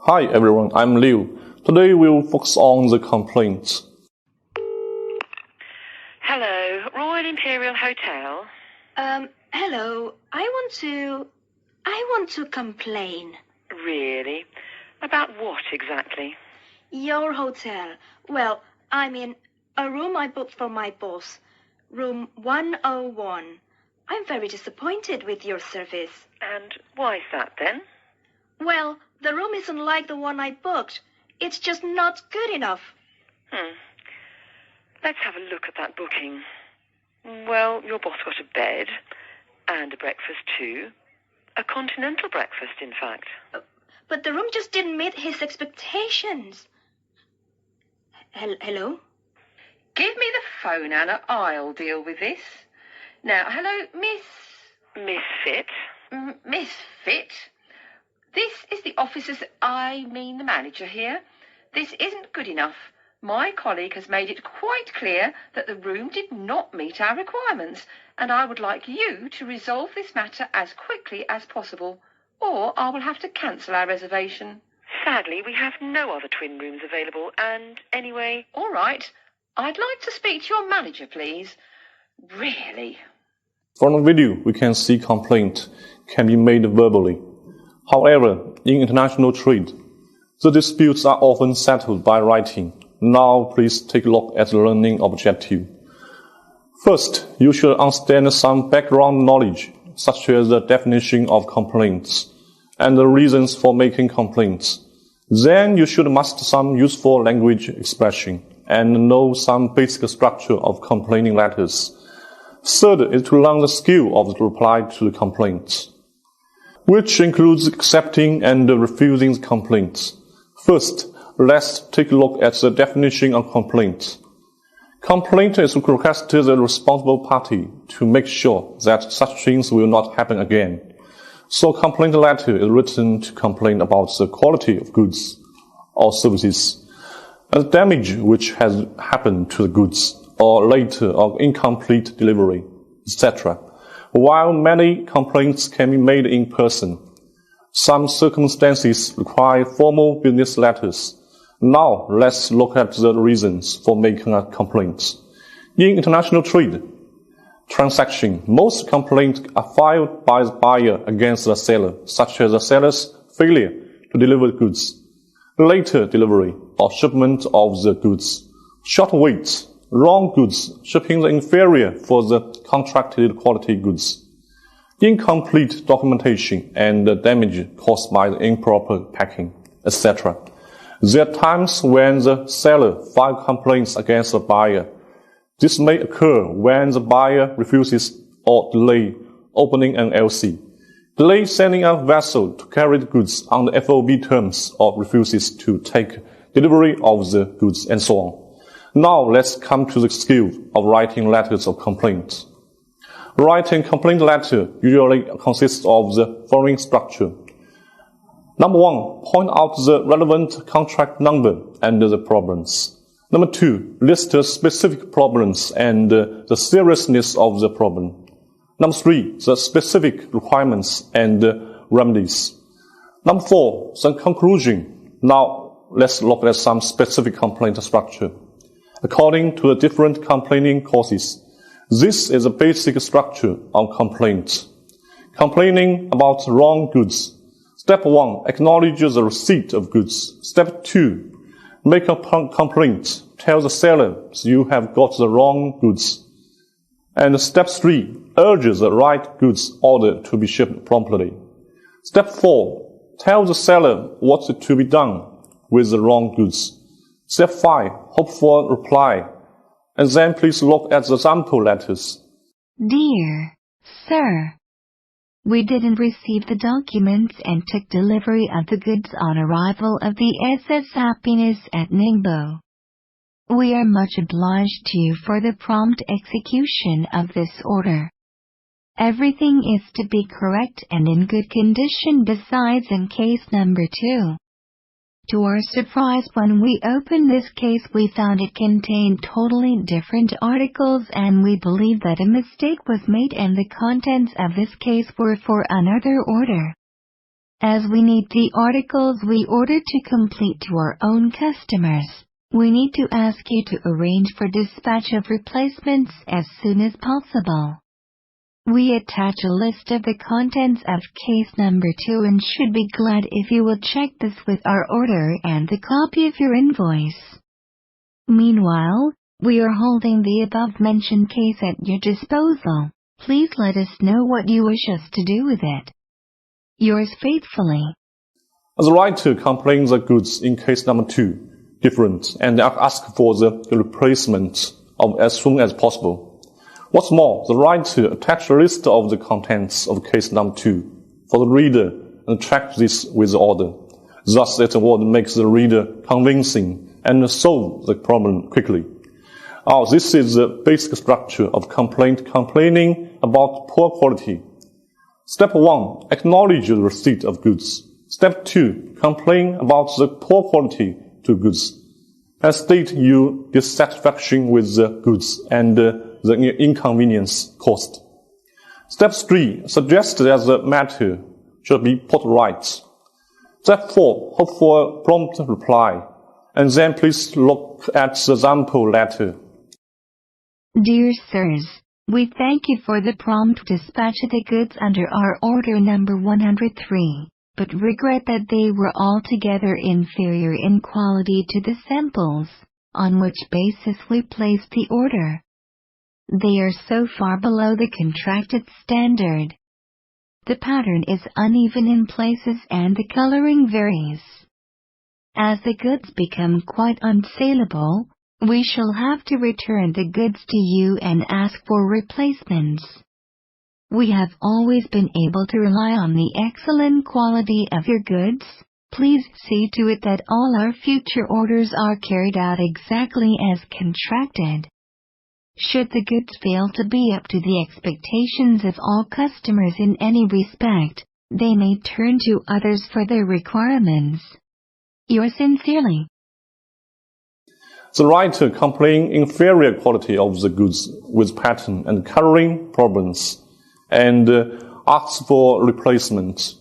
Hi everyone, I'm Liu. Today we'll focus on the complaints. Hello, Royal Imperial Hotel. Hello. I want to complain. Really? About what exactly? Your hotel. Well, I mean, a room I booked for my boss. Room 101. I'm very disappointed with your service. And why is that then? Well, the room isn't like the one I booked. It's just not good enough. Let's have a look at that booking. Well, your boss got a bed and a breakfast too. A continental breakfast, in fact. But the room just didn't meet his expectations. Hello? Give me the phone, Anna. I'll deal with this. Now, hello, Miss Fit? Miss Fit. This is the officers, I mean the manager here. This isn't good enough. My colleague has made it quite clear that the room did not meet our requirements, and I would like you to resolve this matter as quickly as possible, or I will have to cancel our reservation. Sadly, we have no other twin rooms available, and anyway... All right. I'd like to speak to your manager, please. Really? From the video, we can see complaint can be made verbally. However, in international trade, the disputes are often settled by writing. Now, please take a look at the learning objective. First, you should understand some background knowledge, such as the definition of complaints and the reasons for making complaints. Then you should master some useful language expression and know some basic structure of complaining letters. Third is to learn the skill of the reply to the complaints, which includes accepting and refusing the complaints. First, let's take a look at the definition of complaint. Complaint is to request the responsible party to make sure that such things will not happen again. So a complaint letter is written to complain about the quality of goods or services, and the damage which has happened to the goods, or later or incomplete delivery, etc. While many complaints can be made in person, some circumstances require formal business letters. Now, let's look at the reasons for making a complaint. In international trade transaction, most complaints are filed by the buyer against the seller, such as the seller's failure to deliver goods, later delivery or shipment of the goods, short waits, wrong goods, shipping the inferior for the contracted quality goods, incomplete documentation and damage caused by the improper packing, etc. There are times when the seller files complaints against the buyer. This may occur when the buyer refuses or delay opening an LC, delay sending a vessel to carry the goods on the FOB terms, or refuses to take delivery of the goods, and so on. Now let's come to the skill of writing letters of complaint. Writing complaint letter usually consists of the following structure. Number 1, point out the relevant contract number and the problems. Number 2, list the specific problems and the seriousness of the problem. Number 3, the specific requirements and remedies. Number 4, the conclusion. Now let's look at some specific complaint structure. According to the different complaining causes, this is a basic structure of complaints. Complaining about wrong goods. Step 1, acknowledge the receipt of goods. Step 2, make a complaint. Tell the seller you have got the wrong goods. And step 3, urge the right goods order to be shipped promptly. Step 4, tell the seller what is to be done with the wrong goods. Step 5, hope for a reply. And then please look at the sample letters. Dear Sir, we didn't receive the documents and took delivery of the goods on arrival of the SS Happiness at Ningbo. We are much obliged to you for the prompt execution of this order. Everything is to be correct and in good condition besides in case number 2. To our surprise, when we opened this case we found it contained totally different articles, and we believe that a mistake was made and the contents of this case were for another order. As we need the articles we ordered to complete to our own customers, we need to ask you to arrange for dispatch of replacements as soon as possible. We attach a list of the contents of case number 2 and should be glad if you will check this with our order and the copy of your invoice. Meanwhile, we are holding the above-mentioned case at your disposal. Please let us know what you wish us to do with it. Yours faithfully. The writer complains the goods in case number 2 different and ask for the replacement of as soon as possible. What's more, the writer attached a list of the contents of case number 2 for the reader and track this with the order. Thus, that word makes the reader convincing and solve the problem quickly. This is the basic structure of complaining about poor quality. Step 1, acknowledge the receipt of goods. Step 2, complain about the poor quality to goods, and state your dissatisfaction with the goods and the inconvenience caused. Step 3, suggest that the matter should be put right. Step 4, hope for a prompt reply, and then please look at the sample letter. Dear sirs, we thank you for the prompt dispatch of the goods under our order number 103, but regret that they were altogether inferior in quality to the samples, on which basis we placed the order. They are so far below the contracted standard. The pattern is uneven in places and the coloring varies. As the goods become quite unsaleable, we shall have to return the goods to you and ask for replacements. We have always been able to rely on the excellent quality of your goods. Please see to it that all our future orders are carried out exactly as contracted. Should the goods fail to be up to the expectations of all customers in any respect, they may turn to others for their requirements. Yours sincerely. The writer complains inferior quality of the goods with pattern and coloring problems and asks for replacement.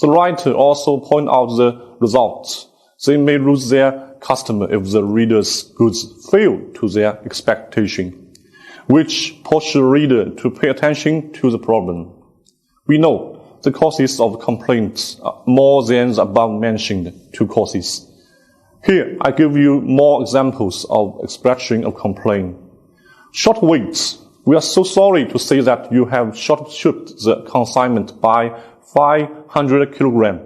The writer also points out the results. They may lose their customer if the reader's goods fail to their expectation, which pushes the reader to pay attention to the problem. We know the causes of complaints are more than the above-mentioned 2 causes. Here, I give you more examples of expression of complaint. Short waits. We are so sorry to say that you have short-shipped the consignment by 500 kilograms.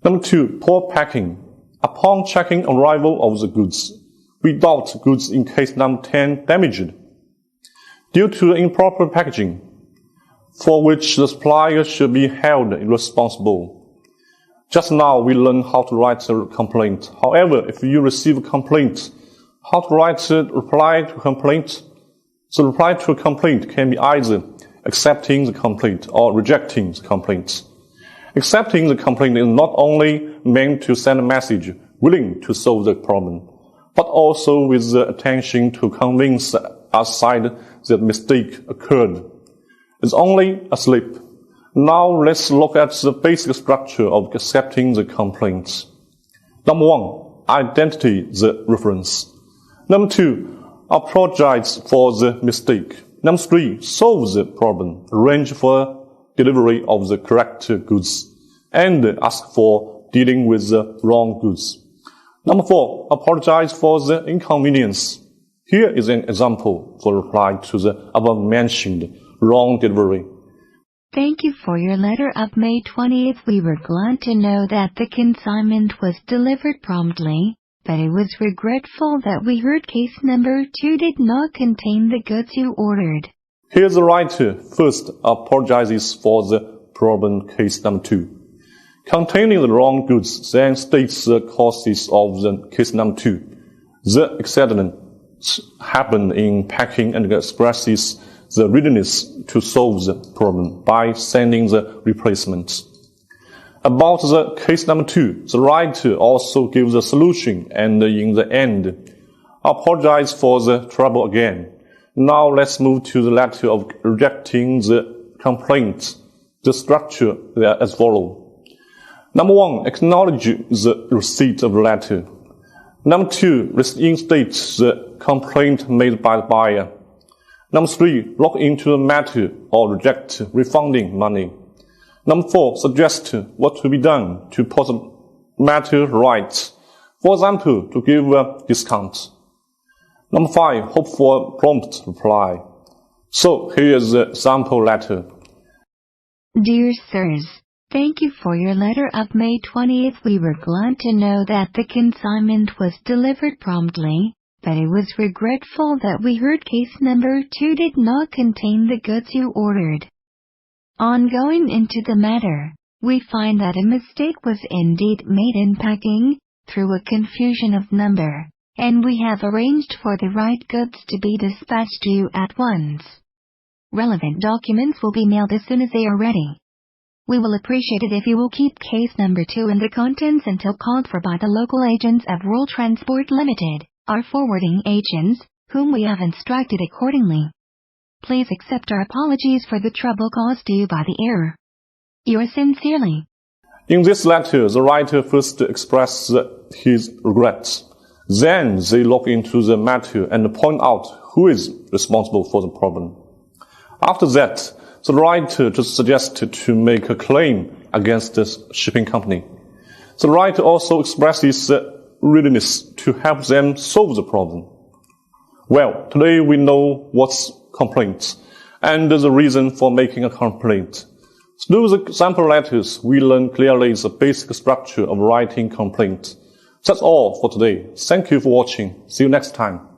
Number 2, poor packing. Upon checking arrival of the goods, we doubt goods in case number 10 damaged due to improper packaging, for which the supplier should be held responsible. Just now we learned how to write a complaint. However, if you receive a complaint, how to write a reply to a complaint? The reply to a complaint can be either accepting the complaint or rejecting the complaint. Accepting the complaint is not only meant to send a message willing to solve the problem, but also with the intention to convince our side that mistake occurred. It's only a slip. Now let's look at the basic structure of accepting the complaints. Number 1, identify the reference. Number 2, apologize for the mistake. Number 3, solve the problem, arrange for delivery of the correct goods, and ask for dealing with the wrong goods. Number 4, apologize for the inconvenience. Here is an example for reply to the above-mentioned wrong delivery. Thank you for your letter of May 20th. We were glad to know that the consignment was delivered promptly, but it was regretful that we heard case number 2 did not contain the goods you ordered. Here the writer first apologizes for the problem case number 2. Containing the wrong goods, then states the causes of the case number 2. The accident happened in packing and expresses the readiness to solve the problem by sending the replacement. About the case number 2, the writer also gives a solution and in the end, apologize for the trouble again. Now let's move to the letter of rejecting the complaint. The structure there as follows. Number 1, acknowledge the receipt of the letter. Number 2, reinstate the complaint made by the buyer. Number 3, look into the matter or reject refunding money. Number 4, suggest what to be done to put the matter right. For example, to give a discount. Number 5, hope for a prompt reply. So here is the sample letter. Dear sirs, thank you for your letter of May 20th. We were glad to know that the consignment was delivered promptly, but it was regretful that we heard case number 2 did not contain the goods you ordered. On going into the matter, we find that a mistake was indeed made in packing, through a confusion of number, and we have arranged for the right goods to be dispatched to you at once. Relevant documents will be mailed as soon as they are ready. We will appreciate it if you will keep case number 2 and the contents until called for by the local agents of World Transport Limited, our forwarding agents, whom we have instructed accordingly. Please accept our apologies for the trouble caused you by the error. Yours sincerely. In this letter, the writer first expresses his regrets. Then they look into the matter and point out who is responsible for the problem. After that, the writer just suggested to make a claim against the shipping company. The writer also expresses readiness to help them solve the problem. Well, today we know what's complaint and the reason for making a complaint. Through the sample letters, we learn clearly the basic structure of writing complaint. That's all for today. Thank you for watching. See you next time.